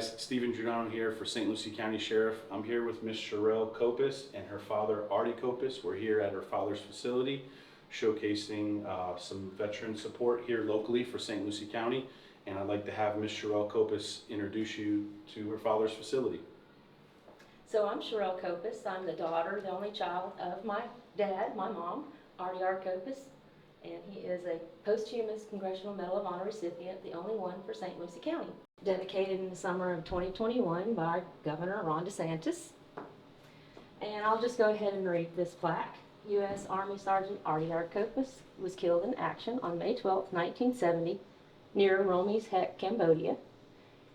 guys, Stephen Giordano here for St. Lucie County Sheriff. I'm here with Miss Sherelle Copas and her father, Addie Copas. We're here at her father's facility, showcasing some veteran support here locally for St. Lucie County. And I'd like to have Miss Sherelle Copas introduce you to her father's facility. So I'm Sherelle Copas. I'm the daughter, the only child of my dad, my mom, Addie R. Copas, and he is a posthumous Congressional Medal of Honor recipient, the only one for St. Lucie County. Dedicated in the summer of 2021 by Governor Ron DeSantis. And I'll just go ahead and read this plaque. U.S. Army Sergeant Addie R. Copas was killed in action on May 12, 1970, near Romies Hek, Cambodia.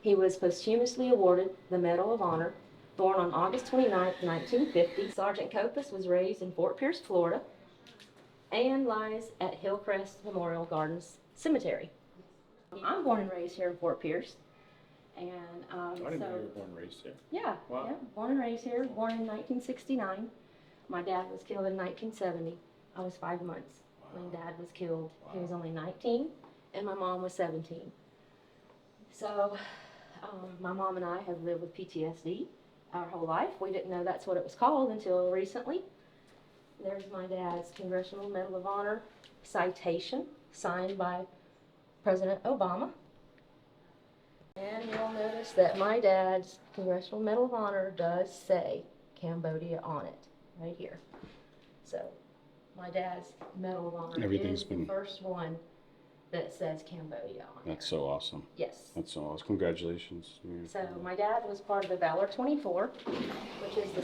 He was posthumously awarded the Medal of Honor. Born on August 29, 1950, Sergeant Copas was raised in Fort Pierce, Florida, and lies at Hillcrest Memorial Gardens Cemetery. I'm born and raised here in Fort Pierce. And I didn't know you were born and raised here. Yeah, Wow. yeah, born and raised here, born in 1969. My dad was killed in 1970. I was 5 months when Dad was killed. He was only 19, and my mom was 17. So my mom and I have lived with PTSD our whole life. We didn't know that's what it was called until recently. There's my dad's Congressional Medal of Honor citation signed by President Obama. And you'll notice that my dad's Congressional Medal of Honor does say Cambodia on it, right here. So my dad's Medal of Honor is the first one that says Cambodia on it. That's so awesome. Yes. That's so awesome. Congratulations. So my dad was part of the Valor 24, which is the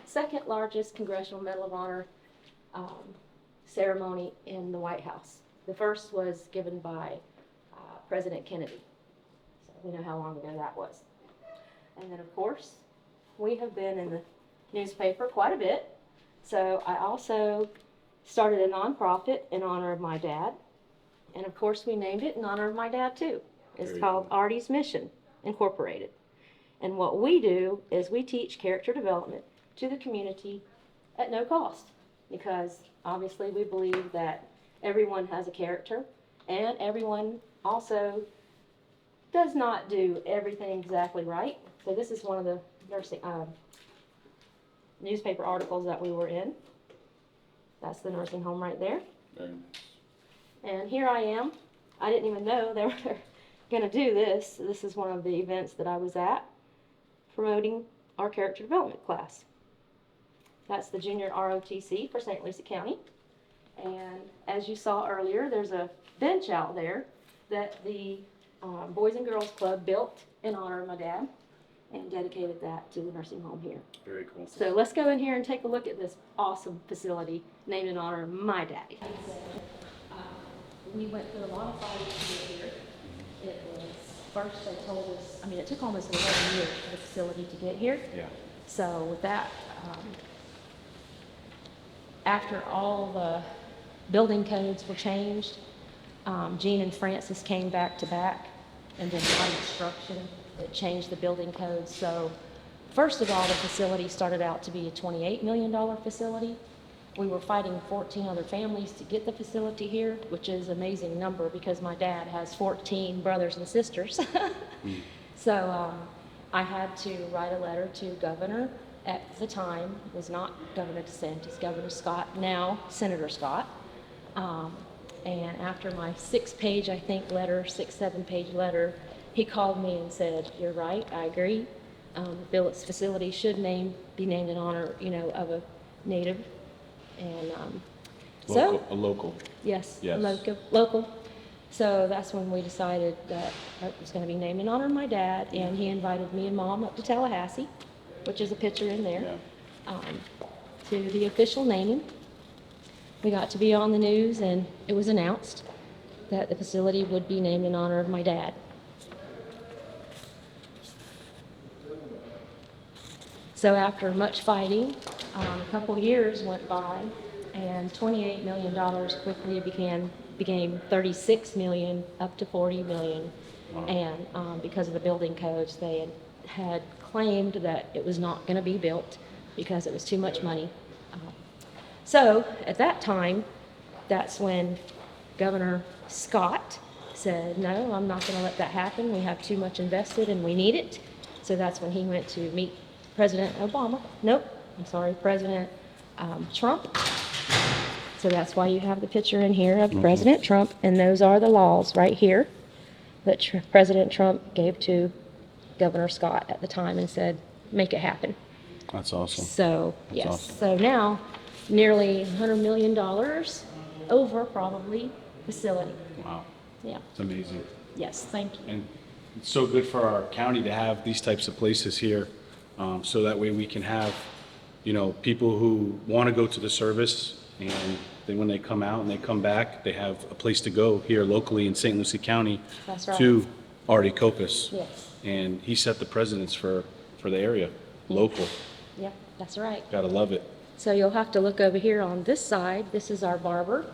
second largest Congressional Medal of Honor ceremony in the White House. The first was given by President Kennedy. So we know how long ago that was. And then of course, we have been in the newspaper quite a bit. So I also started a nonprofit in honor of my dad. And of course, we named it in honor of my dad too. It's called Addie's Mission Incorporated. And what we do is we teach character development to the community at no cost, because obviously we believe that everyone has a character, and everyone also does not do everything exactly right. So this is one of the nursing newspaper articles that we were in. That's the nursing home right there. Very nice. And here I am. I didn't even know they were going to do this. This is one of the events that I was at, promoting our character development class. That's the junior ROTC for St. Lucie County. And as you saw earlier, there's a bench out there that the Boys and Girls Club built in honor of my dad and dedicated that to the nursing home here. Very cool. So let's go in here and take a look at this awesome facility named in honor of my daddy. We went through a lot of fighting to get here. It was, first they told us, it took almost 11 years for the facility to get here. Yeah. So with that, after all the building codes were changed, Gene and Francis came back to back, and then by instruction, it changed the building codes. So first of all, the facility started out to be a $28 million facility. We were fighting 14 other families to get the facility here, which is an amazing number because my dad has 14 brothers and sisters. So I had to write a letter to Governor, at the time, was not Governor DeSantis, Governor Scott, now Senator Scott. And after my 6-page, I think, letter, 7-page letter, he called me and said, "You're right, I agree. Billett's facility should be named in honor, of a native." And A local. Yes. Yes. Local. So that's when we decided that it was going to be named in honor of my dad, and he invited me and Mom up to Tallahassee, which is a picture in there, to the official naming. We got to be on the news, and it was announced that the facility would be named in honor of my dad. So after much fighting, a couple years went by, and $28 million quickly became $36 million, up to $40 million. Wow. And because of the building codes, they had claimed that it was not going to be built because it was too much money. So at that time, that's when Governor Scott said, no, I'm not going to let that happen. We have too much invested and we need it. So that's when he went to meet President Obama. Nope, I'm sorry, President Trump. So that's why you have the picture in here of President Trump, and those are the laws right here that President Trump gave to Governor Scott at the time and said, make it happen. That's awesome. So, That's yes, awesome. so now nearly $100 million over probably facility. Wow. Yeah, It's amazing. yes, thank you. And it's so good for our county to have these types of places here, so that way we can have, people who want to go to the service, and then when they come out and they come back, they have a place to go here locally in St. Lucie County. That's right. To Addie Copas. Yes. And he set the precedence for the area, local. Yep, that's right. Gotta love it. So you'll have to look over here on this side. This is our barber.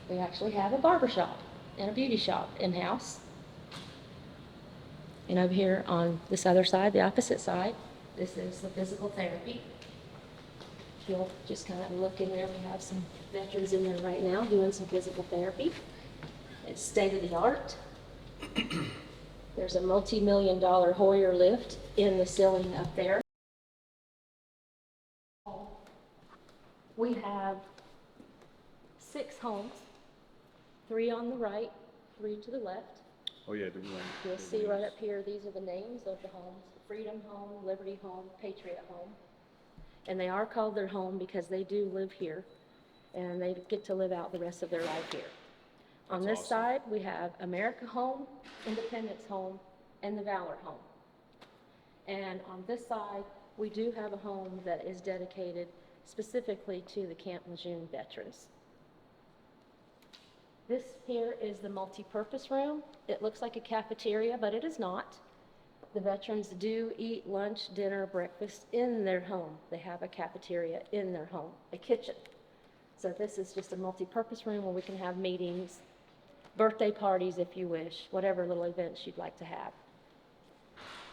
We actually have a barber shop and a beauty shop in-house. And over here on this other side, the opposite side, this is the physical therapy. You'll just kind of look in there. We have some veterans in there right now doing some physical therapy. It's state-of-the-art. There's a multi-million-dollar Hoyer lift in the ceiling up there. We have 6 homes, 3 on the right, 3 to the left. Oh, yeah. You'll see right up here, these are the names of the homes: Freedom Home, Liberty Home, Patriot Home. And they are called their home because they do live here, and they get to live out the rest of their life here. On That's this awesome. side, we have America Home, Independence Home, and the Valor Home. And on this side, we do have a home that is dedicated specifically to the Camp Lejeune veterans. This here is the multi-purpose room. It looks like a cafeteria, but it is not. The veterans do eat lunch, dinner, breakfast in their home. They have a cafeteria in their home, a kitchen. So this is just a multi-purpose room where we can have meetings, birthday parties if you wish, whatever little events you'd like to have.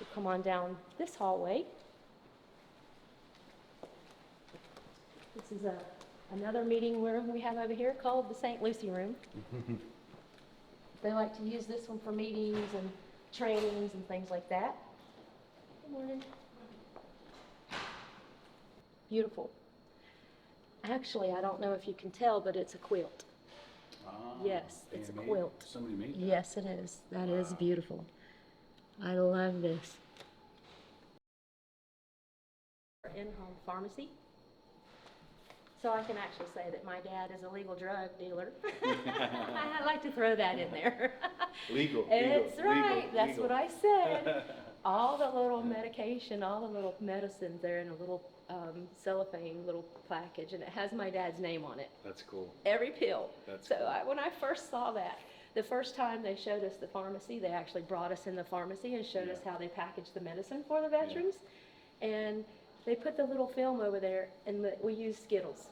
You come on down this hallway. This is another meeting room we have over here called the St. Lucie Room. They like to use this one for meetings and trainings and things like that. Good morning. Beautiful. Actually, I don't know if you can tell, but it's a quilt. Yes, it's a quilt. Somebody made that. Yes, it is. That is beautiful. I love this. In-home pharmacy. So I can actually say that my dad is a legal drug dealer. I like to throw that in there. Legal. It's legal, right. legal, That's legal. what I said. All the little medication, all the little medicines, they're in a little cellophane little package, and it has my dad's name on it. That's cool. Every pill. That's so cool. when I first saw that, the first time they showed us the pharmacy, they actually brought us in the pharmacy and showed us how they packaged the medicine for the veterans. And they put the little film over there, and we used Skittles.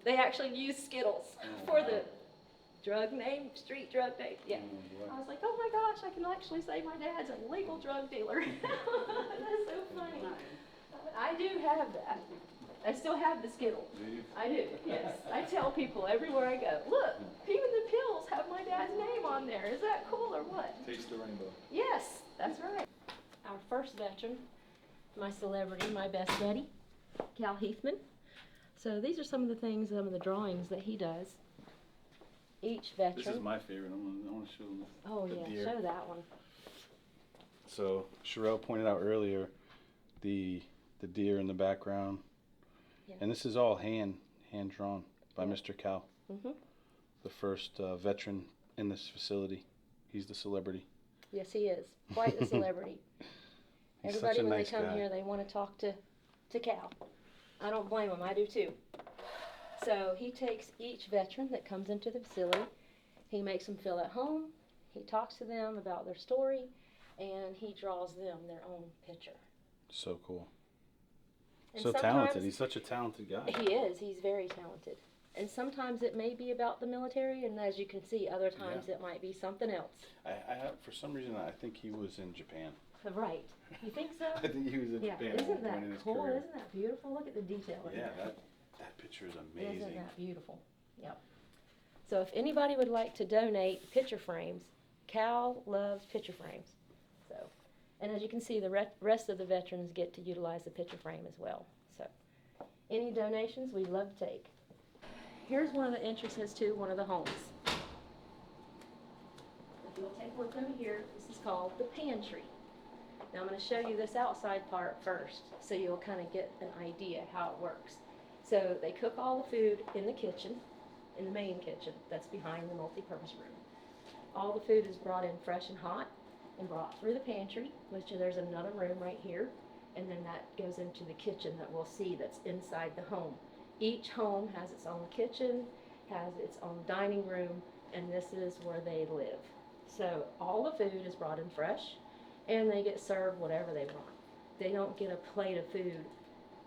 They actually used Skittles for the drug name, street drug name. Yeah. I was like, oh my gosh, I can actually say my dad's a legal drug dealer. That's so funny. I do have that. I still have the Skittle. Do you? I do, yes. I tell people everywhere I go, look, even the pills have my dad's name on there. Is that cool or what? Taste the rainbow. Yes, that's right. Our first veteran, my celebrity, my best buddy, Cal Heathman. So these are some of the things, some of the drawings that he does. Each veteran. This is my favorite. I want to show them. Oh the yeah, deer. show that one. So Sherelle pointed out earlier the deer in the background, Yeah. and this is all hand drawn by Yeah. Mr. Cal, Mhm. the first veteran in this facility. He's the celebrity. Yes, he is quite the celebrity. He's Everybody, such a when nice they come guy. here, they want to talk to Cal. I don't blame him. I do too. So he takes each veteran that comes into the facility, he makes them feel at home, he talks to them about their story, and he draws them their own picture. So cool. And So sometimes- talented. He's such a talented guy. He is. He's very talented. And sometimes it may be about the military, and as you can see, other times it might be something else. I for some reason, I think he was in Japan. Right. You think so? I think he was in Yeah. Japan at Isn't one point that in his cool? career. Isn't that beautiful? Look at the detail in Yeah, there. that picture is amazing. Isn't that beautiful? Yep. So if anybody would like to donate picture frames, Cal loves picture frames. So, and as you can see, the rest of the veterans get to utilize the picture frame as well. So, any donations, we'd love to take. Here's one of the entrances to one of the homes. If you'll take a look over here, this is called the pantry. Now I'm going to show you this outside part first, so you'll kind of get an idea how it works. So they cook all the food in the kitchen, in the main kitchen that's behind the multi-purpose room. All the food is brought in fresh and hot and brought through the pantry, which there's another room right here, and then that goes into the kitchen that we'll see that's inside the home. Each home has its own kitchen, has its own dining room, and this is where they live. So all the food is brought in fresh, and they get served whatever they want. They don't get a plate of food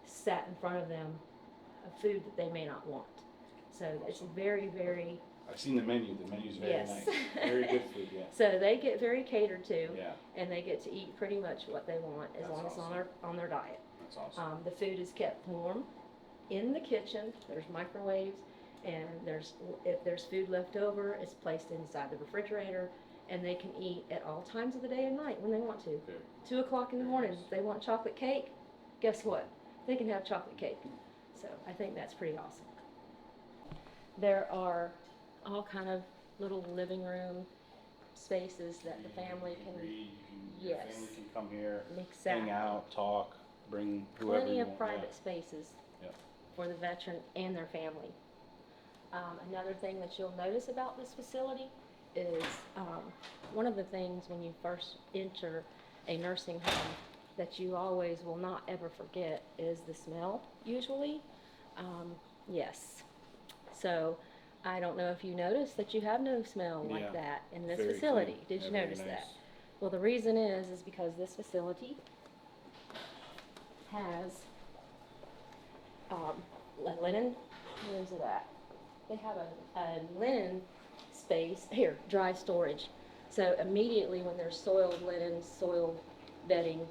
sat in front of them, of food that they may not want. So it's very, very... I've seen the menu. The menu's very Yes. nice. Very good food, yeah. So they get very catered to, Yeah. and they get to eat pretty much what they want as That's long as it's awesome. on their diet. That's awesome. The food is kept warm in the kitchen. There's microwaves, and if there's food left over, it's placed inside the refrigerator, and they can eat at all times of the day and night when they want to. Very. 2 o'clock in the morning, if they want chocolate cake, guess what? They can have chocolate cake. So I think that's pretty awesome. There are all kind of little living room spaces that the family can... Read, Yes. Your family can come here, Exactly. hang out, talk, bring whoever Plenty you of want. private spaces Yeah. for the veteran and their family. Another thing that you'll notice about this facility is one of the things when you first enter a nursing home that you always will not ever forget is the smell, usually. Yes. So I don't know if you noticed that you have no smell Yeah. like that in this Very facility. clean. Did Yeah, you very notice nice. that? Well, the reason is because this facility has a linen, where is it at? They have a linen space, here, dry storage. So immediately when there's soiled linen, soiled bedding,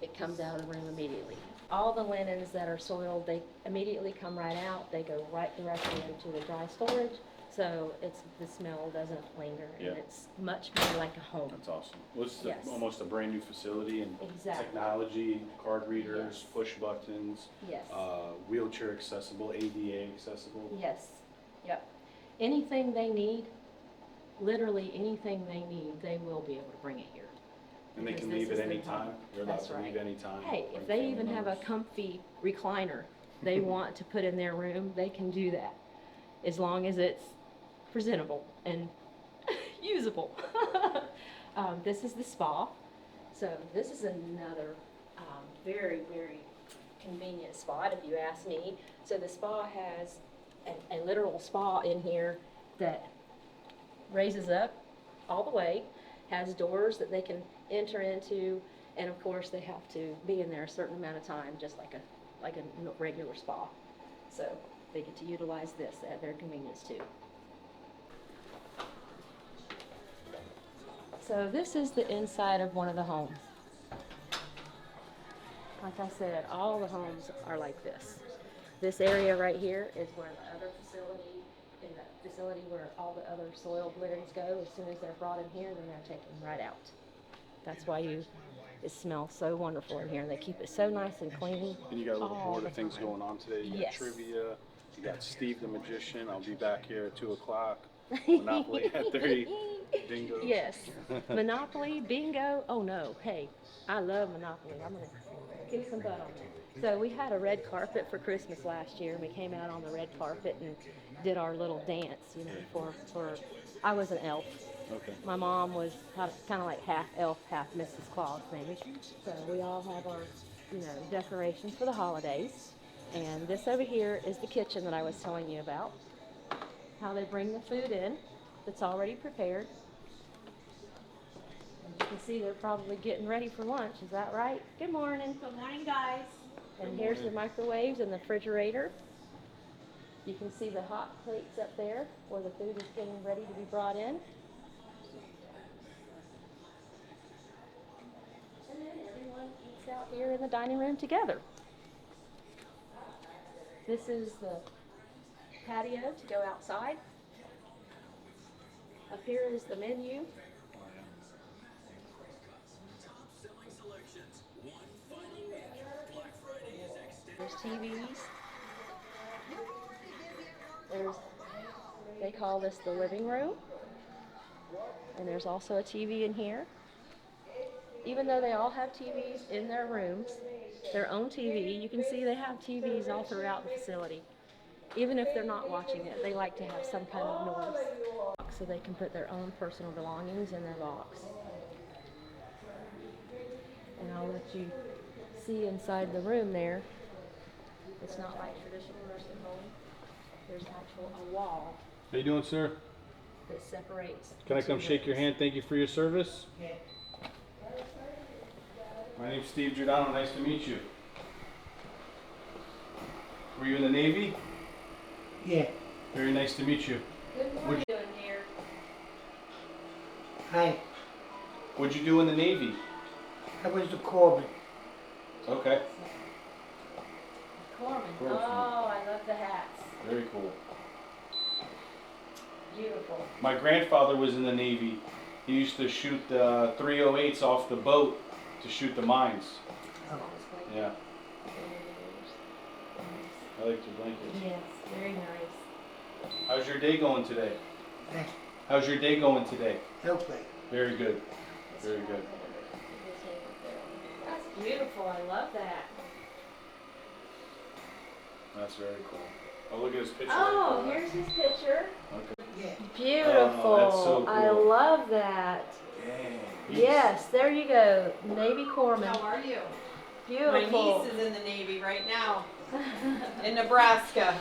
it comes out of the room immediately. All the linens that are soiled, they immediately come right out. They go right directly into the dry storage. So the smell doesn't linger, Yeah. and it's much more like a home. That's awesome. Well, this is Yes. almost a brand new facility and Exactly. technology, card readers, Yes. push buttons, Yes. wheelchair accessible, ADA accessible. Yes, yep. Anything they need, literally anything they need, they will be able to bring it here. And they Because can this leave is at any their home. time. They're allowed That's to right. leave any time. Hey, bring if they family even have a members. comfy recliner they want to put in their room, they can do that, as long as it's presentable and usable. This is the spa. So this is another very, very convenient spot, if you ask me. So the spa has a literal spa in here that raises up all the way, has doors that they can enter into, and of course they have to be in there a certain amount of time, just like a regular spa. So they get to utilize this at their convenience too. So this is the inside of one of the homes. Like I said, all the homes are like this. This area right here is where the other facility, in the facility where all the other soiled linens go. As soon as they're brought in here, then they're taken right out. That's why it smells so wonderful in here. They keep it so nice and clean. And you got a little all board the of things time. going on today. You got Yes. trivia. You got Steve the Magician. I'll be back here at 2 o'clock. Monopoly at 3. Bingo. Yes. Monopoly, bingo. Oh no. Hey, I love Monopoly. I'm going to kick some butt on that. So we had a red carpet for Christmas last year, and we came out on the red carpet and did our little dance, for I was an elf. Okay. My mom was kind of like half elf, half Mrs. Claus, maybe. So we all have our, decorations for the holidays. And this over here is the kitchen that I was telling you about. How they bring the food in that's already prepared. And you can see they're probably getting ready for lunch. Is that right? Good morning. Good morning, guys. And here's the microwaves and the refrigerator. You can see the hot plates up there where the food is getting ready to be brought in. And then everyone eats out here in the dining room together. This is the patio to go outside. Up here is the menu. There's TVs. They call this the living room. And there's also a TV in here. Even though they all have TVs in their rooms, their own TV, you can see they have TVs all throughout the facility. Even if they're not watching it, they like to have some kind of noise so they can put their own personal belongings in their box. And I'll let you see inside the room there. It's not like traditional nursing home. There's a wall How you doing, sir? that separates. Can I the come two shake your rooms. hand? Thank you for your service. Yeah. My name's Steve Giordano. Nice to meet you. Were you in the Navy? Yeah. Very nice to meet you. Good morning. What are you doing here? Hi. What'd you do in the Navy? I was the corpsman. Okay. Corman. Corman. Oh, I love the hats. Very cool. Beautiful. My grandfather was in the Navy. He used to shoot the 308s off the boat to shoot the mines. Yeah. I like your blanket. Yes, very nice. How's your day going today? Eh, How's your day going today? Okay. Very good. Very good. That's beautiful. I love that. That's very cool. Oh, look at his picture. Oh, right there. here's his picture. Okay. Yeah. Beautiful. Oh, that's so I cool. love that. Dang. Yes, there you go. Navy corpsman. How are you? Beautiful. My niece is in the Navy right now in Nebraska.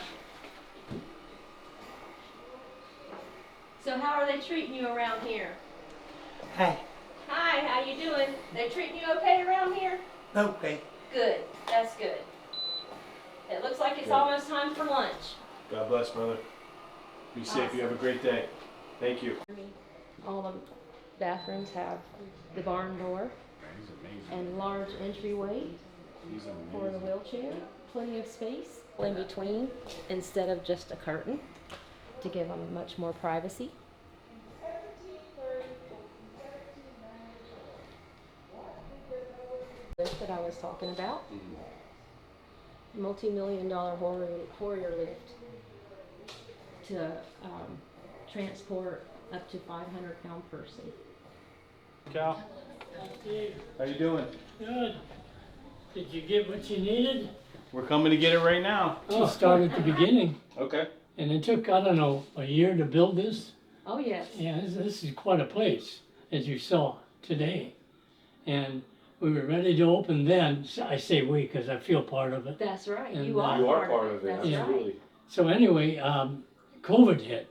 So how are they treating you around here? Hi. Hi, how you doing? They treating you okay around here? Okay. Good. That's good. It looks like it's Good. almost time for lunch. God bless, brother. Be safe. You have a great day. Thank you. All the bathrooms have the barn door He's amazing. and large entryway He's for the amazing. wheelchair. Plenty of space in between instead of just a curtain to give them much more privacy. This that I was talking about, multi-million-dollar Warrior lift to transport up to 500-pound person. Cal, Steve, how you doing? good. Did you get what you needed? We're coming to get it right now. Just start at the beginning. Okay. And it took, I don't know, a year to build this. Oh, yes. Yeah, this is quite a place, as you saw today. And we were ready to open then. I say we because I feel part of it. That's right. And, You are, You are part of it. That's Absolutely. right. So anyway, COVID hit.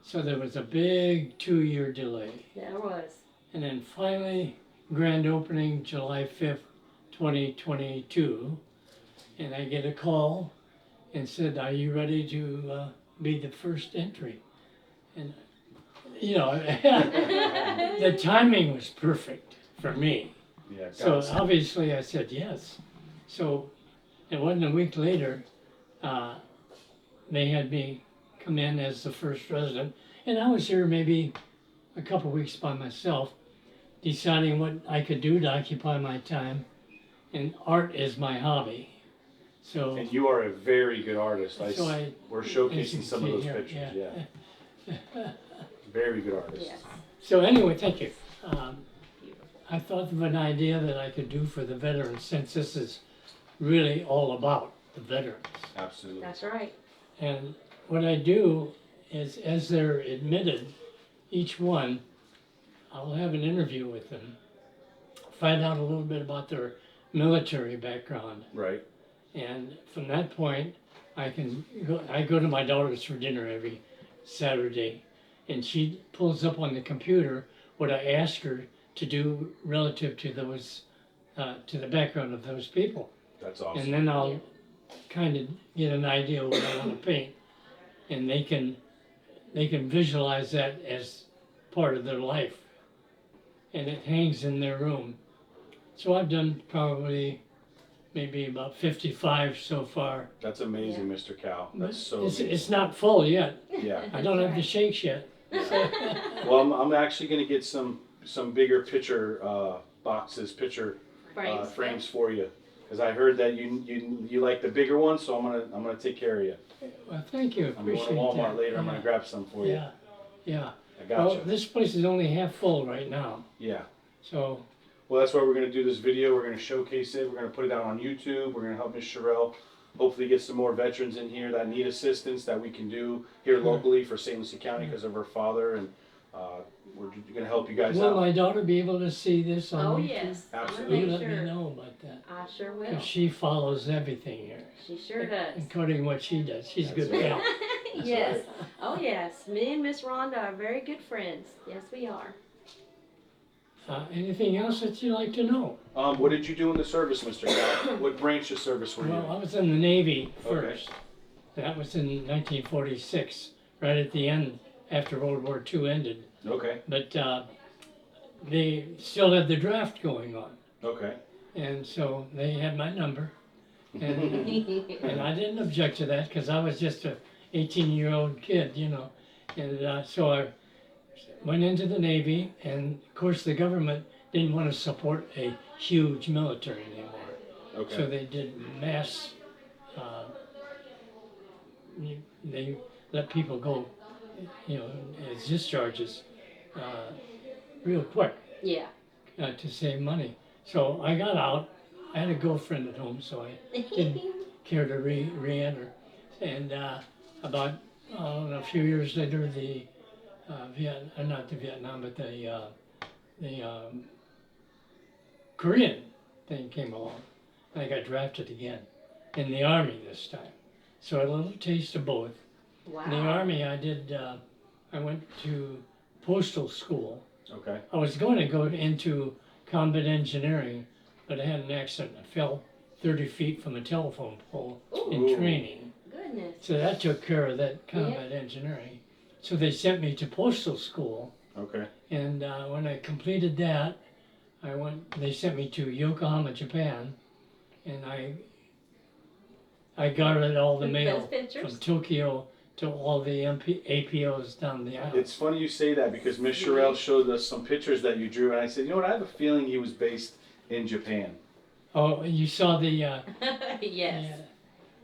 So there was a big 2-year delay. There was. And then finally, grand opening July 5th, 2022. And I get a call and said, are you ready to be the first entry? And, you know, the timing was perfect for me. Yeah. So God's- obviously I said yes. So it wasn't a week later, they had me come in as the first resident. And I was here maybe a couple weeks by myself, deciding what I could do to occupy my time. And art is my hobby. So, And you are a very good artist. So we're as you showcasing can some of see those here, pictures. Yeah. Very good artist. Yes. so anyway, thank you. I thought of an idea that I could do for the veterans, since this is really all about the veterans. Absolutely. That's right. And what I do is, as they're admitted, each one, I'll have an interview with them, find out a little bit about their military background. Right. And from that point, I go to my daughter's for dinner every Saturday, and she pulls up on the computer what I ask her to do relative to those, to the background of those people. That's awesome. And then I'll kind of get an idea of what I want to paint, and they can visualize that as part of their life, and it hangs in their room. So I've done probably maybe about 55 so far. That's amazing, Mr. Cal. That's so It's, amazing. it's not full yet. Yeah. I don't have the shakes yet. Well, I'm actually going to get some bigger picture boxes, picture frames for you. Because I heard that you like the bigger one, so I'm gonna take care of you. Well, thank you, I'm going to appreciate that. Walmart later. I'm Yeah. gonna grab some for you. Yeah, yeah. I got Well, you. this place is only half full right now, Yeah. so, Well, that's why we're gonna do this video. We're gonna showcase it. We're gonna put it out on YouTube. We're gonna help Miss Sherelle hopefully get some more veterans in here that need assistance that we can do here locally for St. Lucie County because of her father, and we're gonna help you guys will out. my daughter be able to see this on Oh, YouTube? yes. Absolutely. You Make let me sure. know about that, I sure will. because she follows everything here, She sure does. including what she does. She's a good That's gal. Yes. Oh, yes. Me and Miss Rhonda are very good friends. Yes, we are. Anything else that you'd like to know? What did you do in the service, Mr. Cal? What branch of service were you Well, I in? was in the Navy Okay. first. That was in 1946, right at the end, after World War II ended. Okay. But they still had the draft going on, Okay. and so they had my number. And I didn't object to that because I was just a 18-year-old kid, you know. And so I went into the Navy, and of course the government didn't want to support a huge military anymore. Okay. So they did mass, they let people go, you know, as discharges real quick Yeah. to save money. So I got out. I had a girlfriend at home, so I didn't care to re-enter. And about a few years later, the not the Vietnam, but the Korean thing came along. And I got drafted again in the Army this time. So a little taste of both. Wow. In the Army, I went to postal school. Okay. I was going to go into combat engineering, but I had an accident. I fell 30 feet from a telephone pole in Ooh. training. Goodness. So that took care of that combat engineering. So they sent me to postal school, Okay. and when I completed that, they sent me to Yokohama, Japan, and I guarded all the Those mail pictures. from Tokyo to all the APOs down the aisle. It's funny you say that because Miss Sherelle showed us some pictures that you drew, and I said, you know what? I have a feeling he was based in Japan. Oh, you saw the Yes. yeah.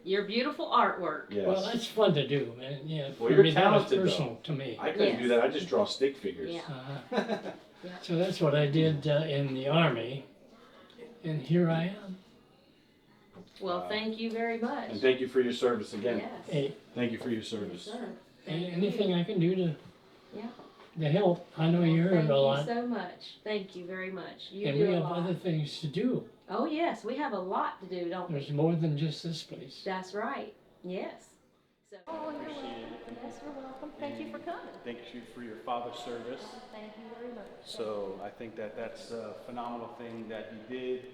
Your beautiful artwork. Yes. Well, that's fun to do, man. Yeah, Well, for you're me, that was talented, though. personal to me. I couldn't do Yes. that. I just draw stick figures. Yeah. Uh-huh. Yeah. So that's what I did in the Army, and here I am. Well, Wow. thank you very much. And thank you for your service again. Yes. Hey, Thank you for your Yes, service. sir. Thank you. anything I can do Yeah. to help. I know you heard Thank a you lot, so much. Thank you very much. You and do we a have lot. other things to do. Oh, yes, we have a lot to do, don't we? There's more than just this place. That's right. Yes. So. Oh, you're welcome. Yes, you're welcome. Thank you for coming. Thank you for your father's service. Thank you very much. So I think that that's a phenomenal thing that he did,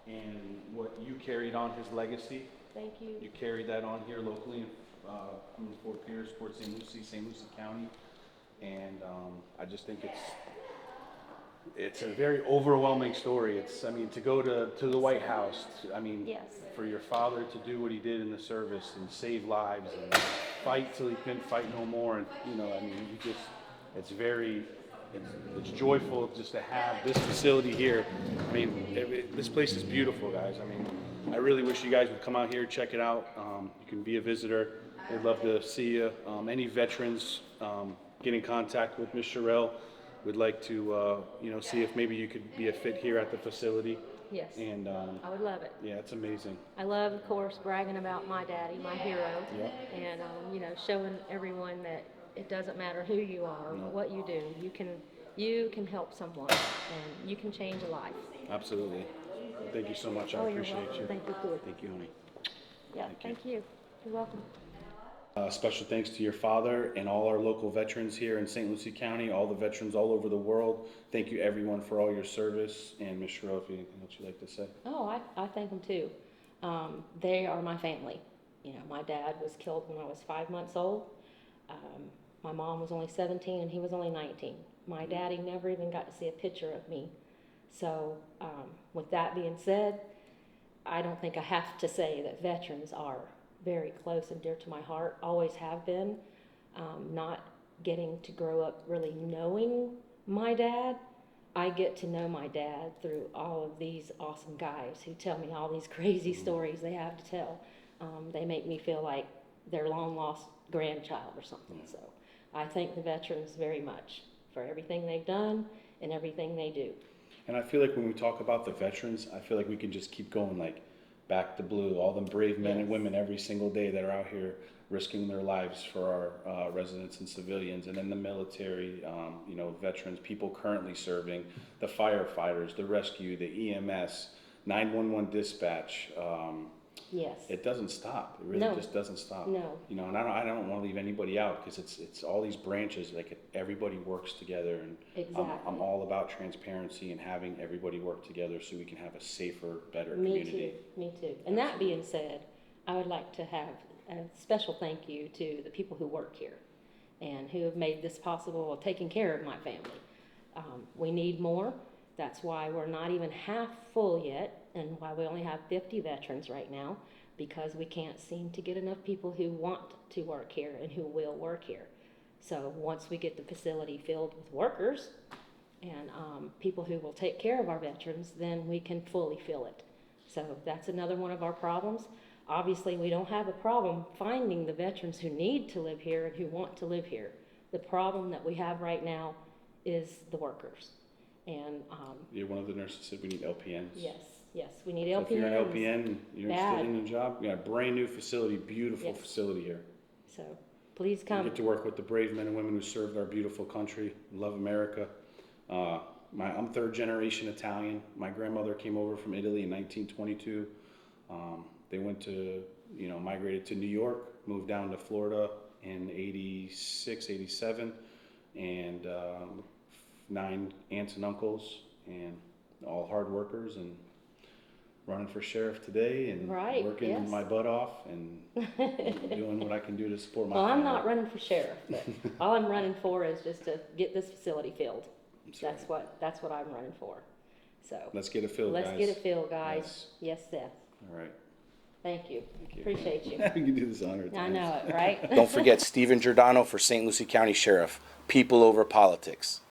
and what you carried on his legacy. Thank you. You carried that on here locally from Fort Pierce, Port St. Lucie County, and I just think it's a very overwhelming story. I mean, to go to the White House, Yes. for your father to do what he did in the service and save lives and fight till he couldn't fight no more, and it's joyful just to have this facility here. I mean, this place is beautiful, guys. I mean, I really wish you guys would come out here, check it out. You can be a visitor. They'd love to see you. Any veterans, get in contact with Ms. Sherelle. We'd like to, see if maybe you could be a fit here at the facility. Yes. And I would love it. yeah, it's amazing. I love, of course, bragging about my daddy, my hero, Yeah. and showing everyone that it doesn't matter who you are, No. what you do. You can help someone, and you can change a life. Absolutely. Thank you so much. I Oh, you're appreciate welcome. you. Thank you, good. Thank you, honey. Yeah, Thank you. thank you. You're welcome. Special thanks to your father and all our local veterans here in St. Lucie County, all the veterans all over the world. Thank you, everyone, for all your service. And Ms. Sherelle, if you anything else you'd like to say. Oh, I thank them too. They are my family. My dad was killed when I was 5 months old. My mom was only 17 and he was only 19. My daddy never even got to see a picture of me. So, with that being said, I don't think I have to say that veterans are very close and dear to my heart, always have been. Not getting to grow up really knowing my dad, I get to know my dad through all of these awesome guys who tell me all these crazy stories they have to tell. They make me feel like their long lost grandchild or something. So I thank the veterans very much for everything they've done and everything they do. And I feel like when we talk about the veterans, I feel like we can just keep going, like back to blue, all them brave men and Yes. women every single day that are out here risking their lives for our residents and civilians, and then the military, veterans, people currently serving, the firefighters, the rescue, the EMS, 911 dispatch. Yes. It doesn't stop. It really No. just doesn't stop. No. And I don't want to leave anybody out, because it's all these branches. Like, everybody works together, and Exactly. I'm all about transparency and having everybody work together so we can have a safer, better Me community. too, me too. And that being said, I would like to have a special thank you to the people who work here and who have made this possible of taking care of my family. We need more. That's why we're not even half full yet, and why we only have 50 veterans right now, because we can't seem to get enough people who want to work here and who will work here. So once we get the facility filled with workers and people who will take care of our veterans, then we can fully fill it. So that's another one of our problems. Obviously, we don't have a problem finding the veterans who need to live here and who want to live here. The problem that we have right now is the workers. And One of the nurses said we need LPNs. yes, we need So LPNs. if you're an LPN, you're Bad. interested in a job, we got a brand new facility, beautiful Yes. facility here. So please We come. get to work with the brave men and women who served our beautiful country, love America. I'm third generation Italian. My grandmother came over from Italy in 1922. They went to, migrated to New York, moved down to Florida in 86, 87, and 9 aunts and uncles, and all hard workers, and running for sheriff today, and Right, working yes. my butt off, and doing what I can do to support my Well, I'm family. not running for sheriff, but all I'm running for is just to get this facility filled. Sorry. That's what I'm running for. So Let's get it filled, guys. let's get it filled, guys. Yes, Seth. All right. Thank you. you. Appreciate you. We can do this 100 times. I know it, right? Don't forget, Stephen Giordano for St. Lucie County Sheriff. People over politics.